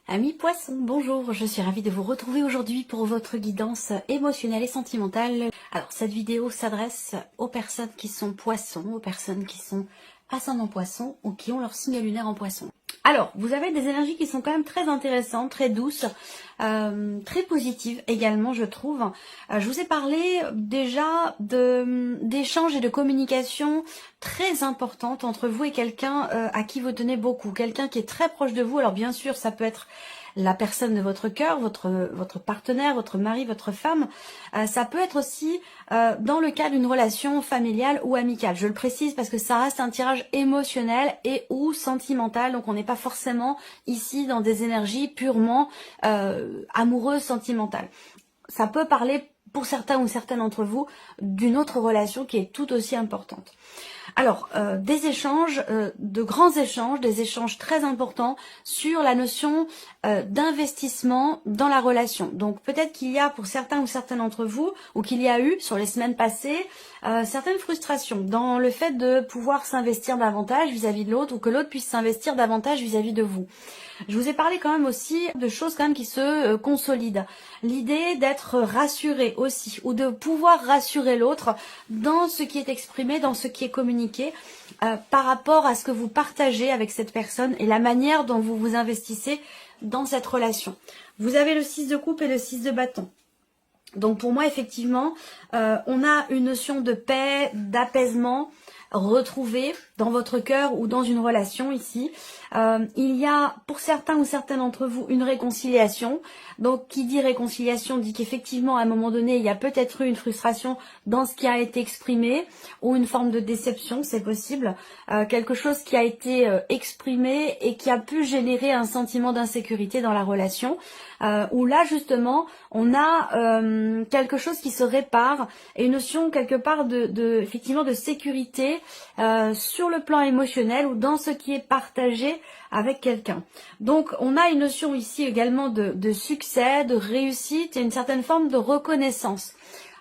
Amis poissons, bonjour, je suis ravie de vous retrouver aujourd'hui pour votre guidance émotionnelle et sentimentale. Alors cette vidéo s'adresse aux personnes qui sont poissons, aux personnes qui sont ascendant poisson ou qui ont leur signe lunaire en poisson. Alors, vous avez des énergies qui sont quand même très intéressantes, très douces, très positives également, je trouve. Je vous ai parlé déjà d'échanges et de communication très importantes entre vous et quelqu'un à qui vous tenez beaucoup, quelqu'un qui est très proche de vous. Alors bien sûr, ça peut être la personne de votre cœur, votre partenaire, votre mari, votre femme. Ça peut être aussi dans le cas d'une relation familiale ou amicale. Je le précise parce que ça reste un tirage émotionnel et ou sentimental. Donc on n'est pas forcément ici dans des énergies purement amoureuses, sentimentales. Ça peut parler pour certains ou certaines d'entre vous d'une autre relation qui est tout aussi importante. Alors, des échanges, de grands échanges, des échanges très importants sur la notion d'investissement dans la relation. Donc peut-être qu'il y a pour certains ou certaines d'entre vous, ou qu'il y a eu sur les semaines passées, certaines frustrations dans le fait de pouvoir s'investir davantage vis-à-vis de l'autre, ou que l'autre puisse s'investir davantage vis-à-vis de vous. Je vous ai parlé quand même aussi de choses quand même qui se consolident. L'idée d'être rassuré aussi, ou de pouvoir rassurer l'autre dans ce qui est exprimé, dans ce qui est communiqué, par rapport à ce que vous partagez avec cette personne et la manière dont vous vous investissez dans cette relation. Vous avez le 6 de coupe et le 6 de bâton. Donc pour moi, effectivement, on a une notion de paix, d'apaisement retrouvée dans votre cœur ou dans une relation ici. Il y a pour certains ou certaines d'entre vous une réconciliation. Donc qui dit réconciliation dit qu'effectivement à un moment donné il y a peut-être eu une frustration dans ce qui a été exprimé ou une forme de déception, c'est possible. Quelque chose qui a été exprimé et qui a pu générer un sentiment d'insécurité dans la relation. Où là justement on a quelque chose qui se répare et une notion quelque part effectivement de sécurité sur le plan émotionnel ou dans ce qui est partagé avec quelqu'un. Donc on a une notion ici également de succès, de réussite et une certaine forme de reconnaissance.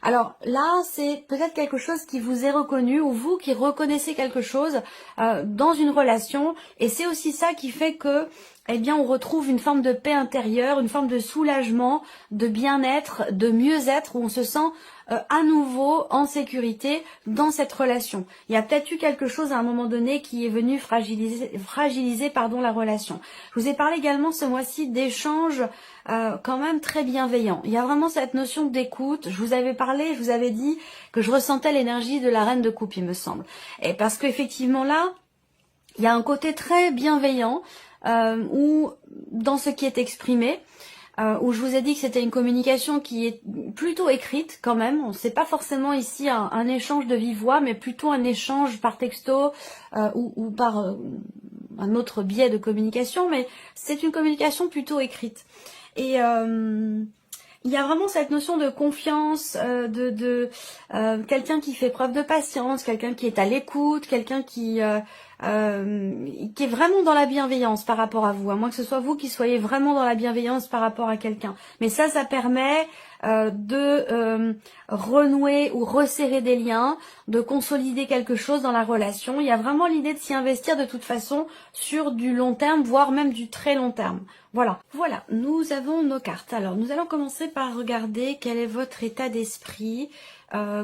Alors là, c'est peut-être quelque chose qui vous est reconnu ou vous qui reconnaissez quelque chose dans une relation et c'est aussi ça qui fait que eh bien, on retrouve une forme de paix intérieure, une forme de soulagement, de bien-être, de mieux-être, où on se sent à nouveau en sécurité dans cette relation. Il y a peut-être eu quelque chose à un moment donné qui est venu fragiliser la relation. Je vous ai parlé également ce mois-ci d'échanges quand même très bienveillants. Il y a vraiment cette notion d'écoute. Je vous avais parlé, je vous avais dit que je ressentais l'énergie de la reine de coupe, il me semble. Et parce qu'effectivement là, il y a un côté très bienveillant où dans ce qui est exprimé, où je vous ai dit que c'était une communication qui est plutôt écrite quand même. C'est pas forcément ici un échange de vive voix, mais plutôt un échange par texto ou par un autre biais de communication, mais c'est une communication plutôt écrite. Et il y a vraiment cette notion de confiance, quelqu'un qui fait preuve de patience, quelqu'un qui est à l'écoute, quelqu'un qui est vraiment dans la bienveillance par rapport à vous, à moins que ce soit vous qui soyez vraiment dans la bienveillance par rapport à quelqu'un. Mais ça permet de renouer ou resserrer des liens, de consolider quelque chose dans la relation. Il y a vraiment l'idée de s'y investir de toute façon sur du long terme, voire même du très long terme. Voilà, nous avons nos cartes. Alors, nous allons commencer par regarder quel est votre état d'esprit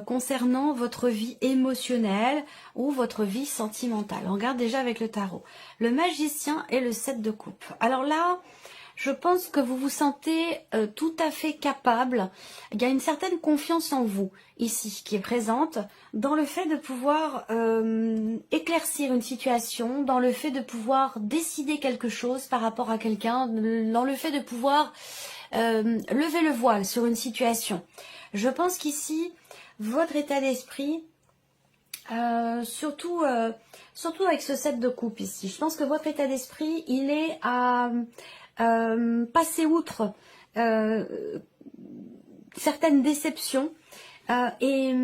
concernant votre vie émotionnelle ou votre vie sentimentale. On regarde déjà avec le tarot. Le magicien et le 7 de coupe. Alors là, je pense que vous vous sentez tout à fait capable. Il y a une certaine confiance en vous ici qui est présente dans le fait de pouvoir éclaircir une situation, dans le fait de pouvoir décider quelque chose par rapport à quelqu'un, dans le fait de pouvoir lever le voile sur une situation. Je pense qu'ici, votre état d'esprit, surtout avec ce 7 de coupe ici, je pense que votre état d'esprit, il est à passer outre certaines déceptions et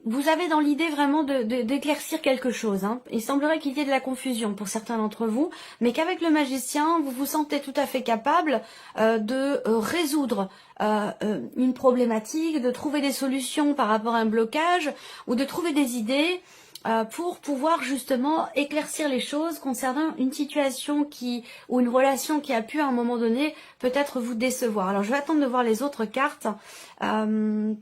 vous avez dans l'idée vraiment d'éclaircir quelque chose. Hein. Il semblerait qu'il y ait de la confusion pour certains d'entre vous, mais qu'avec le magicien, vous vous sentez tout à fait capable de résoudre une problématique, de trouver des solutions par rapport à un blocage ou de trouver des idées pour pouvoir justement éclaircir les choses concernant une situation ou une relation qui a pu à un moment donné peut-être vous décevoir. Alors je vais attendre de voir les autres cartes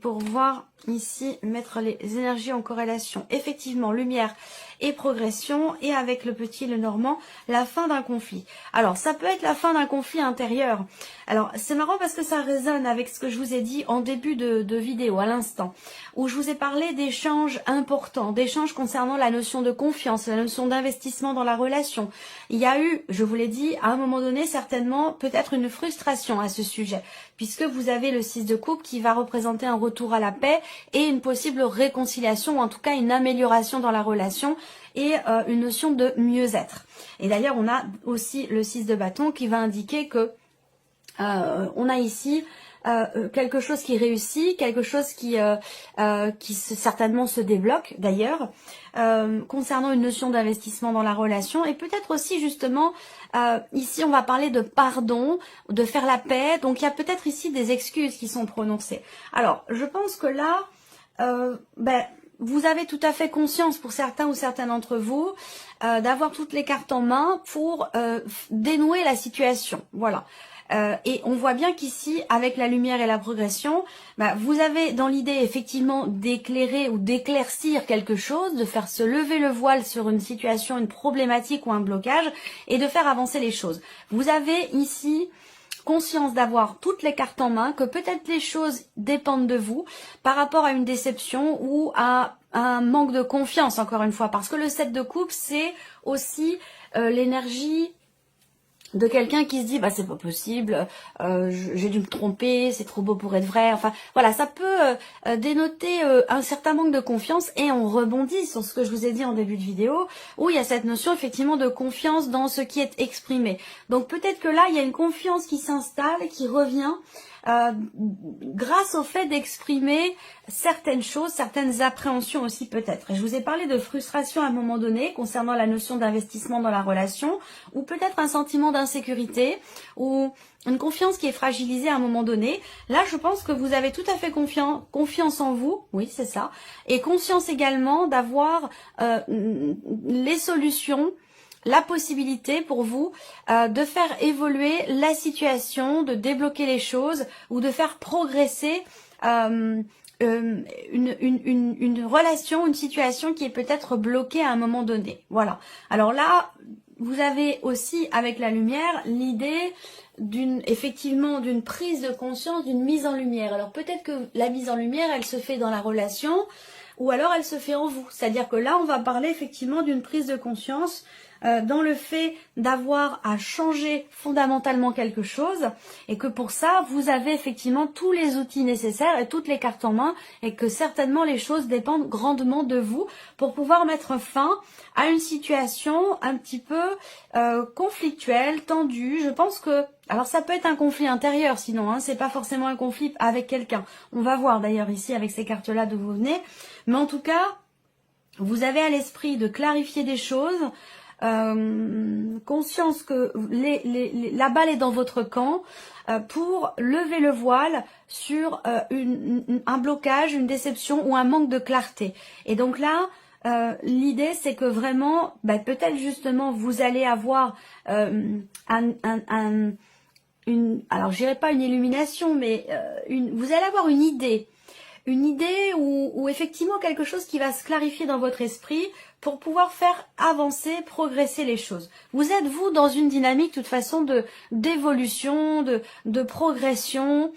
pour voir ici, mettre les énergies en corrélation. Effectivement, lumière et progression, et avec le petit, le normand, la fin d'un conflit. Alors, ça peut être la fin d'un conflit intérieur. Alors, c'est marrant parce que ça résonne avec ce que je vous ai dit en début de vidéo, à l'instant, où je vous ai parlé d'échanges importants, d'échanges concernant la notion de confiance, la notion d'investissement dans la relation. Il y a eu, je vous l'ai dit, à un moment donné, certainement, peut-être une frustration à ce sujet, puisque vous avez le 6 de coupe qui va représenter un retour à la paix et une possible réconciliation, ou en tout cas une amélioration dans la relation, et une notion de mieux-être. Et d'ailleurs, on a aussi le 6 de bâton qui va indiquer que on a ici quelque chose qui réussit, quelque chose qui certainement se débloque d'ailleurs, concernant une notion d'investissement dans la relation, et peut-être aussi justement, ici on va parler de pardon, de faire la paix, donc il y a peut-être ici des excuses qui sont prononcées. Alors, je pense que là, vous avez tout à fait conscience, pour certains ou certaines d'entre vous, d'avoir toutes les cartes en main pour dénouer la situation. Voilà. Et on voit bien qu'ici, avec la lumière et la progression, vous avez dans l'idée effectivement d'éclairer ou d'éclaircir quelque chose, de faire se lever le voile sur une situation, une problématique ou un blocage, et de faire avancer les choses. Vous avez ici conscience d'avoir toutes les cartes en main, que peut-être les choses dépendent de vous par rapport à une déception ou à un manque de confiance, encore une fois, parce que le 7 de coupe, c'est aussi l'énergie de quelqu'un qui se dit c'est pas possible, j'ai dû me tromper, c'est trop beau pour être vrai. Enfin voilà, ça peut dénoter un certain manque de confiance, et on rebondit sur ce que je vous ai dit en début de vidéo, où il y a cette notion effectivement de confiance dans ce qui est exprimé. Donc peut-être que là il y a une confiance qui s'installe, qui revient grâce au fait d'exprimer certaines choses, certaines appréhensions aussi peut-être. Et je vous ai parlé de frustration à un moment donné concernant la notion d'investissement dans la relation, ou peut-être un sentiment d'insécurité, ou une confiance qui est fragilisée à un moment donné. Là, je pense que vous avez tout à fait confiance en vous, oui c'est ça, et conscience également d'avoir les solutions, la possibilité pour vous de faire évoluer la situation, de débloquer les choses, ou de faire progresser une relation, une situation qui est peut-être bloquée à un moment donné. Voilà. Alors là, vous avez aussi avec la lumière l'idée effectivement d'une prise de conscience, d'une mise en lumière. Alors peut-être que la mise en lumière, elle se fait dans la relation, ou alors elle se fait en vous. C'est-à-dire que là, on va parler effectivement d'une prise de conscience dans le fait d'avoir à changer fondamentalement quelque chose, et que pour ça, vous avez effectivement tous les outils nécessaires et toutes les cartes en main, et que certainement les choses dépendent grandement de vous pour pouvoir mettre fin à une situation un petit peu conflictuelle, tendue. Je pense que, alors ça peut être un conflit intérieur sinon, c'est pas forcément un conflit avec quelqu'un. On va voir d'ailleurs ici avec ces cartes-là d'où vous venez, mais en tout cas, vous avez à l'esprit de clarifier des choses, conscience que la balle est dans votre camp, pour lever le voile sur un blocage, une déception ou un manque de clarté. Et donc là, l'idée c'est que vraiment, peut-être justement vous allez avoir alors je dirais pas une illumination, mais vous allez avoir une idée ou effectivement quelque chose qui va se clarifier dans votre esprit pour pouvoir faire avancer, progresser les choses. Vous êtes, vous, dans une dynamique, de toute façon, d'évolution, de progression,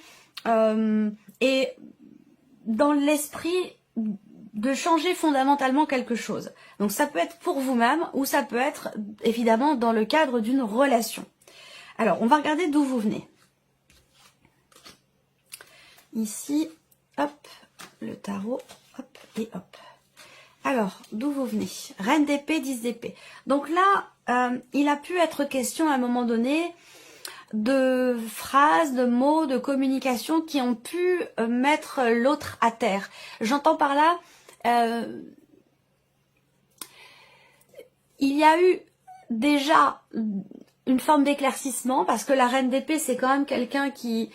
et dans l'esprit de changer fondamentalement quelque chose. Donc ça peut être pour vous-même, ou ça peut être, évidemment, dans le cadre d'une relation. Alors, on va regarder d'où vous venez. Ici, hop, le tarot, hop et hop. Alors, d'où vous venez? Reine d'épée, 10 d'épée. Donc là, il a pu être question à un moment donné de phrases, de mots, de communication qui ont pu mettre l'autre à terre. J'entends par là, il y a eu déjà une forme d'éclaircissement, parce que la reine d'épée, c'est quand même quelqu'un qui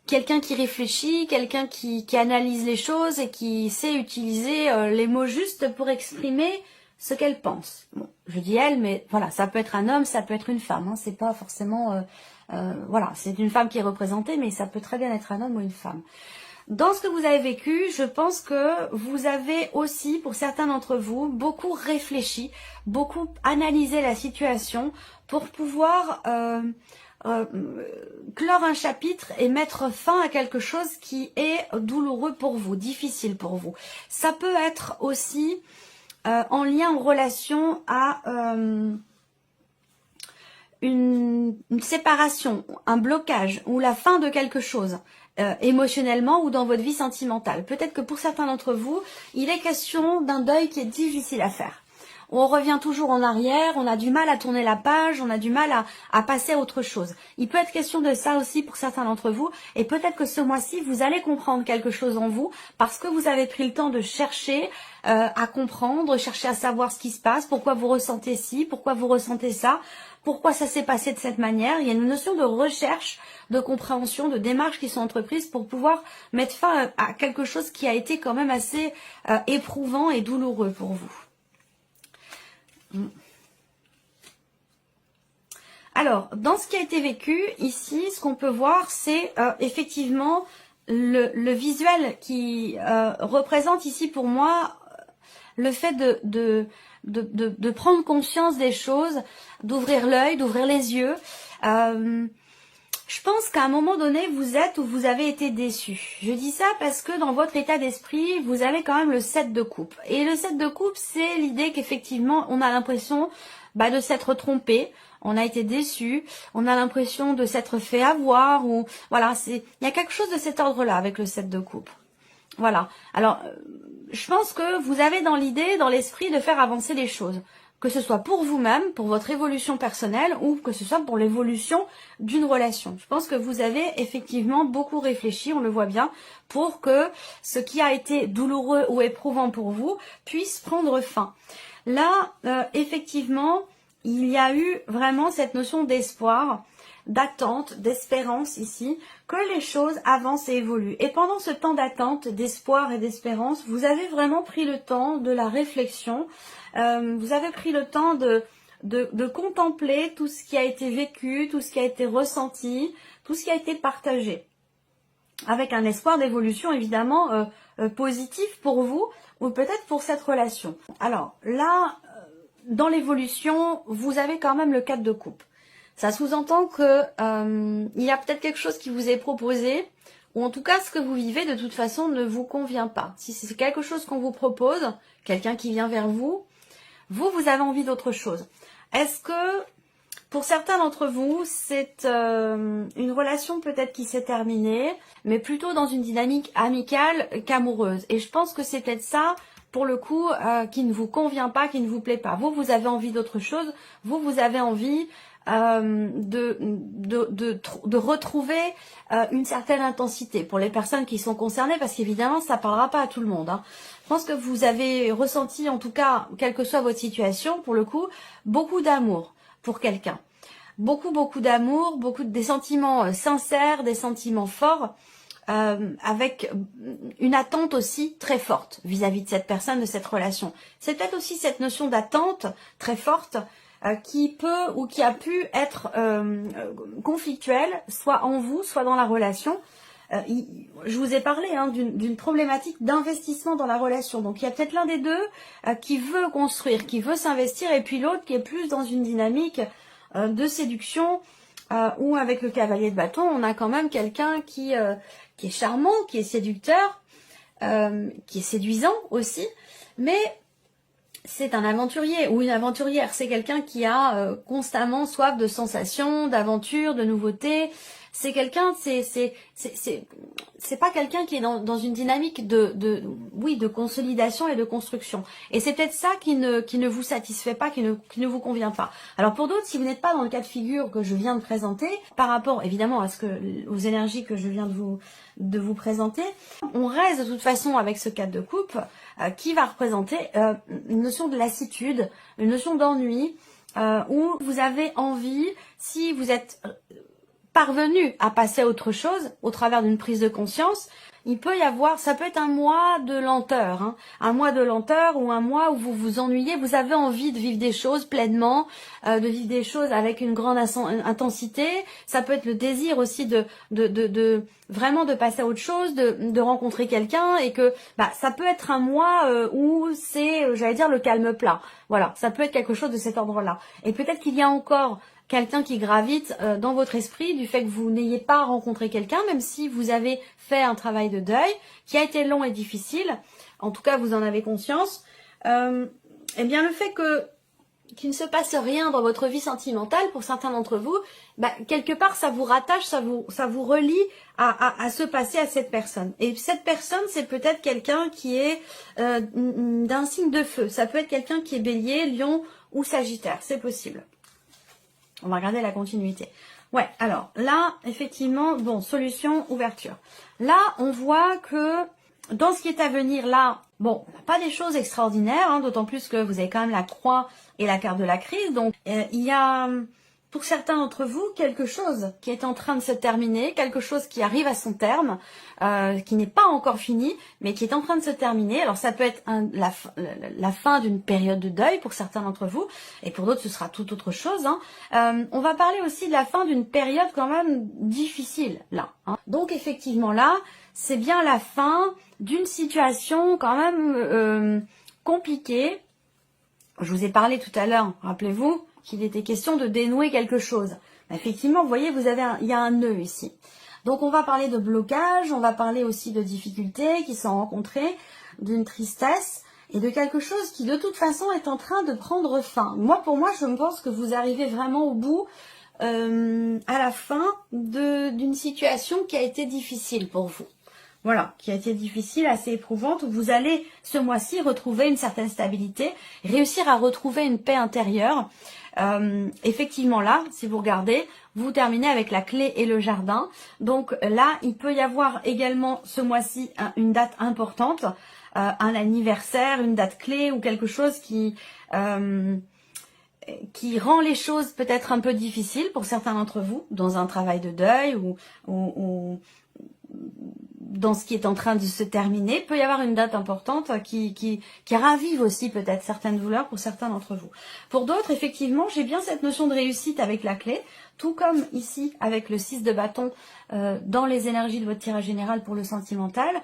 quelqu'un qui réfléchit, quelqu'un qui analyse les choses et qui sait utiliser les mots justes pour exprimer ce qu'elle pense. Bon, je dis elle, mais voilà, ça peut être un homme, ça peut être une femme, hein, c'est pas forcément... voilà, c'est une femme qui est représentée, mais ça peut très bien être un homme ou une femme. Dans ce que vous avez vécu, je pense que vous avez aussi, pour certains d'entre vous, beaucoup réfléchi, beaucoup analysé la situation pour pouvoir clore un chapitre et mettre fin à quelque chose qui est douloureux pour vous, difficile pour vous. Ça peut être aussi en lien, en relation à une séparation, un blocage ou la fin de quelque chose. Émotionnellement ou dans votre vie sentimentale. Peut-être que pour certains d'entre vous, il est question d'un deuil qui est difficile à faire. On revient toujours en arrière, on a du mal à tourner la page, on a du mal à passer à autre chose. Il peut être question de ça aussi pour certains d'entre vous, et peut-être que ce mois-ci, vous allez comprendre quelque chose en vous, parce que vous avez pris le temps de chercher à comprendre, chercher à savoir ce qui se passe, pourquoi vous ressentez ci, pourquoi vous ressentez ça, pourquoi ça s'est passé de cette manière. Il y a une notion de recherche, de compréhension, de démarches qui sont entreprises pour pouvoir mettre fin à quelque chose qui a été quand même assez éprouvant et douloureux pour vous. Alors, dans ce qui a été vécu, ici, ce qu'on peut voir, c'est effectivement le visuel qui représente ici pour moi le fait de prendre conscience des choses, d'ouvrir l'œil, d'ouvrir les yeux. Je pense qu'à un moment donné, vous êtes ou vous avez été déçu. Je dis ça parce que dans votre état d'esprit, vous avez quand même le 7 de coupe. Et le 7 de coupe, c'est l'idée qu'effectivement, on a l'impression de s'être trompé, on a été déçu, on a l'impression de s'être fait avoir, ou voilà, il y a quelque chose de cet ordre-là avec le 7 de coupe. Voilà. Alors, je pense que vous avez dans l'idée, dans l'esprit de faire avancer les choses. Que ce soit pour vous-même, pour votre évolution personnelle, ou que ce soit pour l'évolution d'une relation. Je pense que vous avez effectivement beaucoup réfléchi, on le voit bien, pour que ce qui a été douloureux ou éprouvant pour vous puisse prendre fin. Là, effectivement, il y a eu vraiment cette notion d'espoir, d'attente, d'espérance ici, que les choses avancent et évoluent. Et pendant ce temps d'attente, d'espoir et d'espérance, vous avez vraiment pris le temps de la réflexion, vous avez pris le temps de contempler tout ce qui a été vécu, tout ce qui a été ressenti, tout ce qui a été partagé. Avec un espoir d'évolution évidemment positif pour vous ou peut-être pour cette relation. Alors là, dans l'évolution, vous avez quand même le 4 de coupe. Ça sous-entend que il y a peut-être quelque chose qui vous est proposé, ou en tout cas ce que vous vivez de toute façon ne vous convient pas. Si c'est quelque chose qu'on vous propose, quelqu'un qui vient vers vous, vous avez envie d'autre chose. Est-ce que pour certains d'entre vous, c'est une relation peut-être qui s'est terminée, mais plutôt dans une dynamique amicale qu'amoureuse. Et je pense que c'est peut-être ça, pour le coup, qui ne vous convient pas, qui ne vous plaît pas. Vous avez envie d'autre chose, vous avez envie de retrouver une certaine intensité pour les personnes qui sont concernées, parce qu'évidemment ça parlera pas à tout le monde, hein. Je pense que vous avez ressenti, en tout cas, quelle que soit votre situation, pour le coup, beaucoup d'amour pour quelqu'un. Beaucoup d'amour, des sentiments sincères, des sentiments forts, avec une attente aussi très forte vis-à-vis de cette personne, de cette relation. C'est peut-être aussi cette notion d'attente très forte qui peut ou qui a pu être conflictuelle, soit en vous, soit dans la relation. Je vous ai parlé d'une problématique d'investissement dans la relation. Donc il y a peut-être l'un des deux qui veut construire, qui veut s'investir, et puis l'autre qui est plus dans une dynamique de séduction, où avec le cavalier de bâton, on a quand même quelqu'un qui est charmant, qui est séducteur, qui est séduisant aussi, mais c'est un aventurier ou une aventurière. C'est quelqu'un qui a constamment soif de sensations, d'aventures, de nouveautés. C'est quelqu'un, c'est pas quelqu'un qui est dans une dynamique de consolidation et de construction. Et c'est peut-être ça qui ne vous satisfait pas, qui ne vous convient pas. Alors pour d'autres, si vous n'êtes pas dans le cas de figure que je viens de présenter, par rapport évidemment aux énergies que je viens de vous présenter, on reste de toute façon avec ce 4 de coupe qui va représenter une notion de lassitude, une notion d'ennui, où vous avez envie, si vous êtes parvenu à passer à autre chose au travers d'une prise de conscience, il peut y avoir, ça peut être un mois de lenteur, hein, un mois de lenteur ou un mois où vous vous ennuyez, vous avez envie de vivre des choses pleinement, de vivre des choses avec une grande intensité. Ça peut être le désir aussi de vraiment de passer à autre chose, de rencontrer quelqu'un, et que ça peut être un mois où c'est, j'allais dire, le calme plat. Voilà, ça peut être quelque chose de cet ordre-là. Et peut-être qu'il y a encore quelqu'un qui gravite dans votre esprit du fait que vous n'ayez pas rencontré quelqu'un, même si vous avez fait un travail de deuil qui a été long et difficile, en tout cas vous en avez conscience, eh bien le fait qu'il ne se passe rien dans votre vie sentimentale, pour certains d'entre vous, quelque part ça vous rattache, ça vous relie à ce passé, à cette personne. Et cette personne, c'est peut-être quelqu'un qui est d'un signe de feu, ça peut être quelqu'un qui est Bélier, Lion ou Sagittaire, c'est possible. On va regarder la continuité. Ouais, alors là, effectivement, bon, solution, ouverture. Là, on voit que dans ce qui est à venir, là, bon, pas des choses extraordinaires, hein, d'autant plus que vous avez quand même la croix et la carte de la crise. Donc, il y a, pour certains d'entre vous, quelque chose qui est en train de se terminer, quelque chose qui arrive à son terme, qui n'est pas encore fini, mais qui est en train de se terminer. Alors, ça peut être la fin d'une période de deuil pour certains d'entre vous, et pour d'autres, ce sera tout autre chose. Hein. On va parler aussi de la fin d'une période quand même difficile, là. Hein. Donc, effectivement, là, c'est bien la fin d'une situation quand même compliquée. Je vous ai parlé tout à l'heure, rappelez-vous, qu'il était question de dénouer quelque chose. Effectivement, vous voyez, il y a un nœud ici. Donc, on va parler de blocage, on va parler aussi de difficultés qui sont rencontrées, d'une tristesse et de quelque chose qui, de toute façon, est en train de prendre fin. Pour moi, je pense que vous arrivez vraiment au bout, à la fin d'une situation qui a été difficile pour vous. Voilà, qui a été difficile, assez éprouvante, où vous allez ce mois-ci retrouver une certaine stabilité, réussir à retrouver une paix intérieure. Effectivement là, si vous regardez, vous terminez avec la clé et le jardin. Donc là, il peut y avoir également ce mois-ci une date importante, un anniversaire, une date clé ou quelque chose qui rend les choses peut-être un peu difficiles pour certains d'entre vous, dans un travail de deuil ou dans ce qui est en train de se terminer. Il peut y avoir une date importante qui ravive aussi peut-être certaines douleurs pour certains d'entre vous. Pour d'autres, effectivement, j'ai bien cette notion de réussite avec la clé, tout comme ici avec le 6 de bâton dans les énergies de votre tirage général pour le sentimental,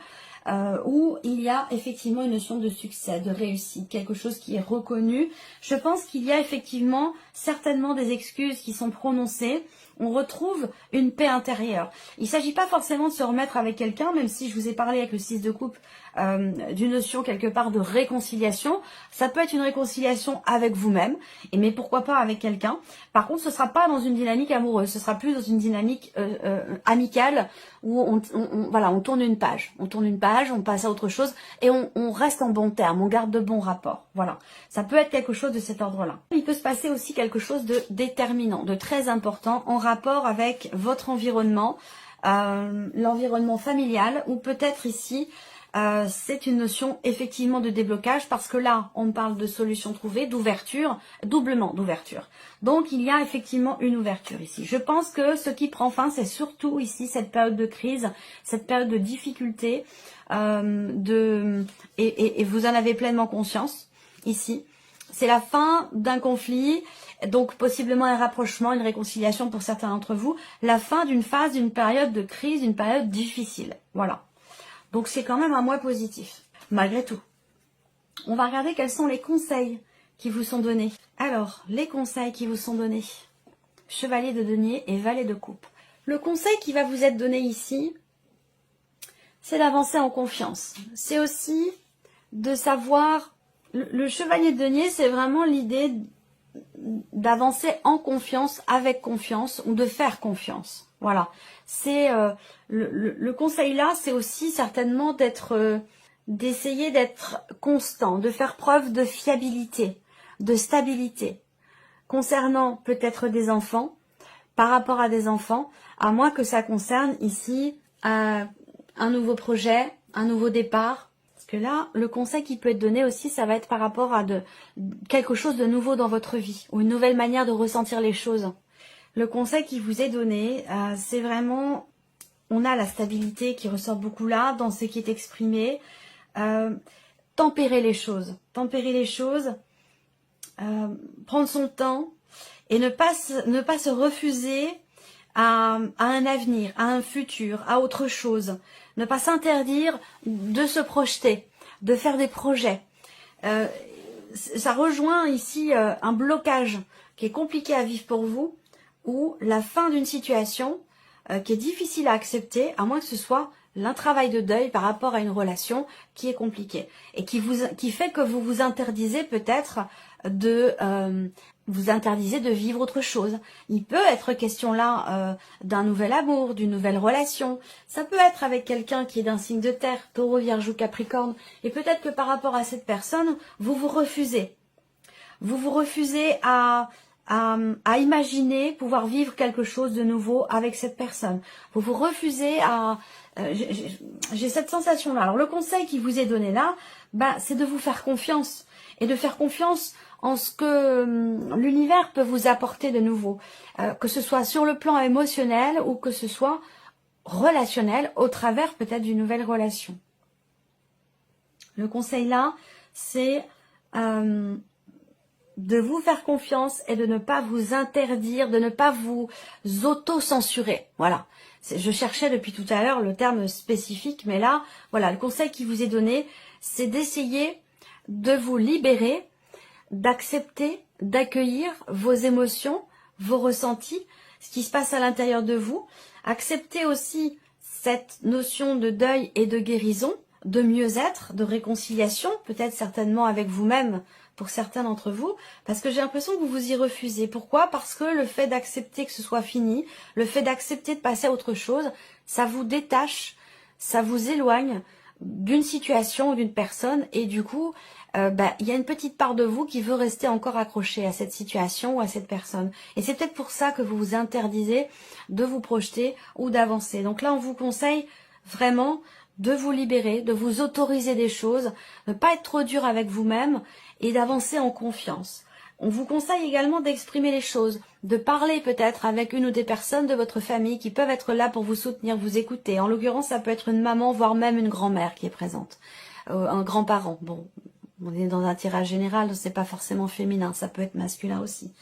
où il y a effectivement une notion de succès, de réussite, quelque chose qui est reconnu. Je pense qu'il y a effectivement certainement des excuses qui sont prononcées. On retrouve une paix intérieure. Il ne s'agit pas forcément de se remettre avec quelqu'un, même si je vous ai parlé avec le 6 de coupe d'une notion quelque part de réconciliation. Ça peut être une réconciliation avec vous-même, mais pourquoi pas avec quelqu'un. Par contre, ce ne sera pas dans une dynamique amoureuse, ce sera plus dans une dynamique amicale où on tourne une page. On tourne une page, on passe à autre chose et on reste en bon terme, on garde de bons rapports. Voilà, ça peut être quelque chose de cet ordre-là. Il peut se passer aussi quelque chose de déterminant, de très important en rapport avec votre environnement, l'environnement familial, ou peut-être ici, c'est une notion effectivement de déblocage, parce que là, on parle de solution trouvée, d'ouverture, doublement d'ouverture. Donc, il y a effectivement une ouverture ici. Je pense que ce qui prend fin, c'est surtout ici cette période de crise, cette période de difficulté, et vous en avez pleinement conscience ici. C'est la fin d'un conflit, donc possiblement un rapprochement, une réconciliation pour certains d'entre vous. La fin d'une phase, d'une période de crise, d'une période difficile. Voilà. Donc c'est quand même un mois positif, malgré tout. On va regarder quels sont les conseils qui vous sont donnés. Alors, les conseils qui vous sont donnés. Chevalier de denier et valet de coupe. Le conseil qui va vous être donné ici, c'est d'avancer en confiance. C'est aussi de savoir... Le chevalier de denier, c'est vraiment l'idée d'avancer en confiance, avec confiance, ou de faire confiance. Voilà. C'est le conseil là, c'est aussi certainement d'essayer d'être constant, de faire preuve de fiabilité, de stabilité. Concernant peut-être des enfants, par rapport à des enfants, à moins que ça concerne ici un nouveau projet, un nouveau départ. Parce que là, le conseil qui peut être donné aussi, ça va être par rapport à quelque chose de nouveau dans votre vie, ou une nouvelle manière de ressentir les choses. Le conseil qui vous est donné, c'est vraiment, on a la stabilité qui ressort beaucoup là, dans ce qui est exprimé. Tempérer les choses. Tempérer les choses, prendre son temps et ne pas se refuser à un avenir, à un futur, à autre chose. Ne pas s'interdire de se projeter, de faire des projets. Ça rejoint ici un blocage qui est compliqué à vivre pour vous, ou la fin d'une situation qui est difficile à accepter, à moins que ce soit un travail de deuil par rapport à une relation qui est compliquée et qui fait que vous vous interdisez peut-être de vivre autre chose. Il peut être question là d'un nouvel amour, d'une nouvelle relation. Ça peut être avec quelqu'un qui est d'un signe de terre, Taureau, Vierge ou Capricorne. Et peut-être que par rapport à cette personne, vous vous refusez. Vous vous refusez à imaginer pouvoir vivre quelque chose de nouveau avec cette personne. Vous vous refusez à... j'ai cette sensation-là. Alors le conseil qui vous est donné là, c'est de vous faire confiance. Et de faire confiance en ce que l'univers peut vous apporter de nouveau. Que ce soit sur le plan émotionnel ou que ce soit relationnel, au travers peut-être d'une nouvelle relation. Le conseil là, c'est... de vous faire confiance et de ne pas vous interdire, de ne pas vous auto-censurer. Voilà. Je cherchais depuis tout à l'heure le terme spécifique, mais là, voilà, le conseil qui vous est donné, c'est d'essayer de vous libérer, d'accepter, d'accueillir vos émotions, vos ressentis, ce qui se passe à l'intérieur de vous. Accepter aussi cette notion de deuil et de guérison, de mieux-être, de réconciliation, peut-être certainement avec vous-même, pour certains d'entre vous, parce que j'ai l'impression que vous vous y refusez. Pourquoi? Parce que le fait d'accepter que ce soit fini, le fait d'accepter de passer à autre chose, ça vous détache, ça vous éloigne d'une situation ou d'une personne, et du coup, il y a une petite part de vous qui veut rester encore accrochée à cette situation ou à cette personne. Et c'est peut-être pour ça que vous vous interdisez de vous projeter ou d'avancer. Donc là, on vous conseille vraiment de vous libérer, de vous autoriser des choses, de ne pas être trop dur avec vous-même et d'avancer en confiance. On vous conseille également d'exprimer les choses, de parler peut-être avec une ou des personnes de votre famille qui peuvent être là pour vous soutenir, vous écouter. En l'occurrence, ça peut être une maman, voire même une grand-mère qui est présente, un grand-parent. Bon, on est dans un tirage général, c'est pas forcément féminin, ça peut être masculin aussi.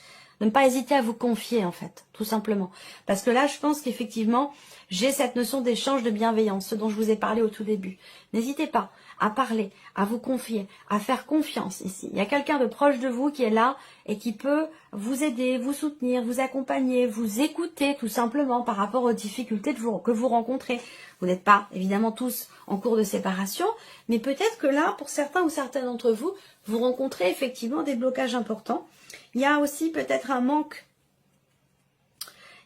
De ne pas hésiter à vous confier, en fait, tout simplement. Parce que là, je pense qu'effectivement, j'ai cette notion d'échange de bienveillance, ce dont je vous ai parlé au tout début. N'hésitez pas à parler, à vous confier, à faire confiance ici. Il y a quelqu'un de proche de vous qui est là et qui peut vous aider, vous soutenir, vous accompagner, vous écouter tout simplement par rapport aux difficultés que vous rencontrez. Vous n'êtes pas évidemment tous en cours de séparation, mais peut-être que là, pour certains ou certaines d'entre vous, vous rencontrez effectivement des blocages importants. Il y a aussi peut-être un manque.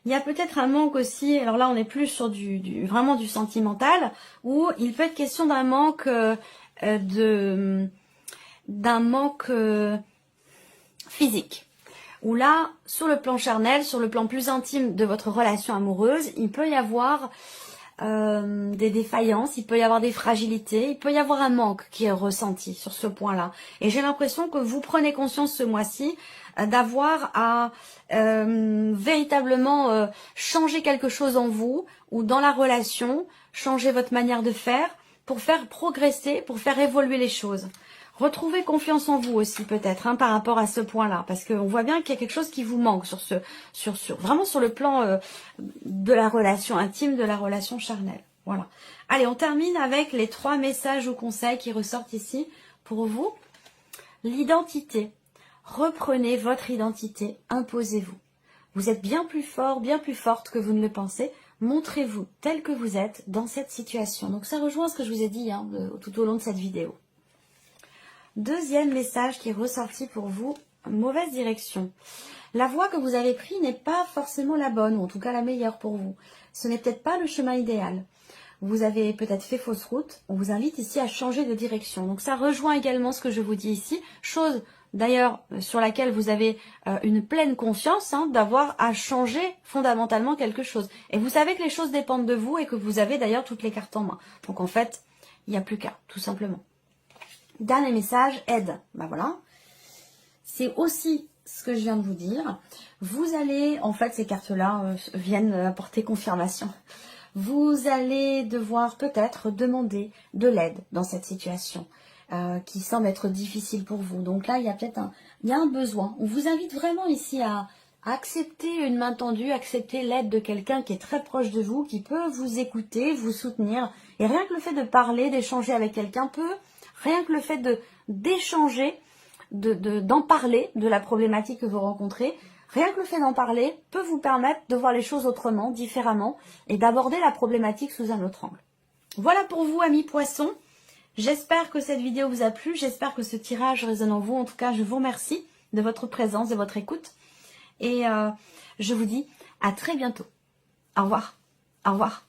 Il y a peut-être un manque aussi, alors là on est plus sur vraiment du sentimental, où il peut être question d'un manque physique. Où là, sur le plan charnel, sur le plan plus intime de votre relation amoureuse, il peut y avoir des défaillances, il peut y avoir des fragilités, il peut y avoir un manque qui est ressenti sur ce point-là. Et j'ai l'impression que vous prenez conscience ce mois-ci d'avoir à véritablement changer quelque chose en vous ou dans la relation, changer votre manière de faire pour faire progresser, pour faire évoluer les choses. Retrouvez confiance en vous aussi peut-être par rapport à ce point-là, parce qu'on voit bien qu'il y a quelque chose qui vous manque vraiment sur le plan de la relation intime, de la relation charnelle. Voilà. Allez, on termine avec les 3 messages ou conseils qui ressortent ici pour vous. L'identité. Reprenez votre identité, imposez-vous. Vous êtes bien plus fort, bien plus forte que vous ne le pensez. Montrez-vous tel que vous êtes dans cette situation. Donc ça rejoint ce que je vous ai dit tout au long de cette vidéo. Deuxième message qui est ressorti pour vous, mauvaise direction. La voie que vous avez prise n'est pas forcément la bonne, ou en tout cas la meilleure pour vous. Ce n'est peut-être pas le chemin idéal. Vous avez peut-être fait fausse route. On vous invite ici à changer de direction. Donc ça rejoint également ce que je vous dis ici. Chose d'ailleurs sur laquelle vous avez une pleine conscience d'avoir à changer fondamentalement quelque chose. Et vous savez que les choses dépendent de vous et que vous avez d'ailleurs toutes les cartes en main. Donc en fait, il n'y a plus qu'à, tout simplement. Dernier message, aide. Ben voilà. C'est aussi ce que je viens de vous dire. Vous allez, en fait, ces cartes-là viennent apporter confirmation. Vous allez devoir peut-être demander de l'aide dans cette situation qui semble être difficile pour vous. Donc là, il y a peut-être un besoin. On vous invite vraiment ici à accepter une main tendue, accepter l'aide de quelqu'un qui est très proche de vous, qui peut vous écouter, vous soutenir. Et rien que le fait de parler, d'échanger avec quelqu'un rien que le fait d'échanger, d'en parler de la problématique que vous rencontrez, rien que le fait d'en parler peut vous permettre de voir les choses autrement, différemment, et d'aborder la problématique sous un autre angle. Voilà pour vous, amis poissons. J'espère que cette vidéo vous a plu, j'espère que ce tirage résonne en vous. En tout cas, je vous remercie de votre présence, de votre écoute. Et je vous dis à très bientôt. Au revoir. Au revoir.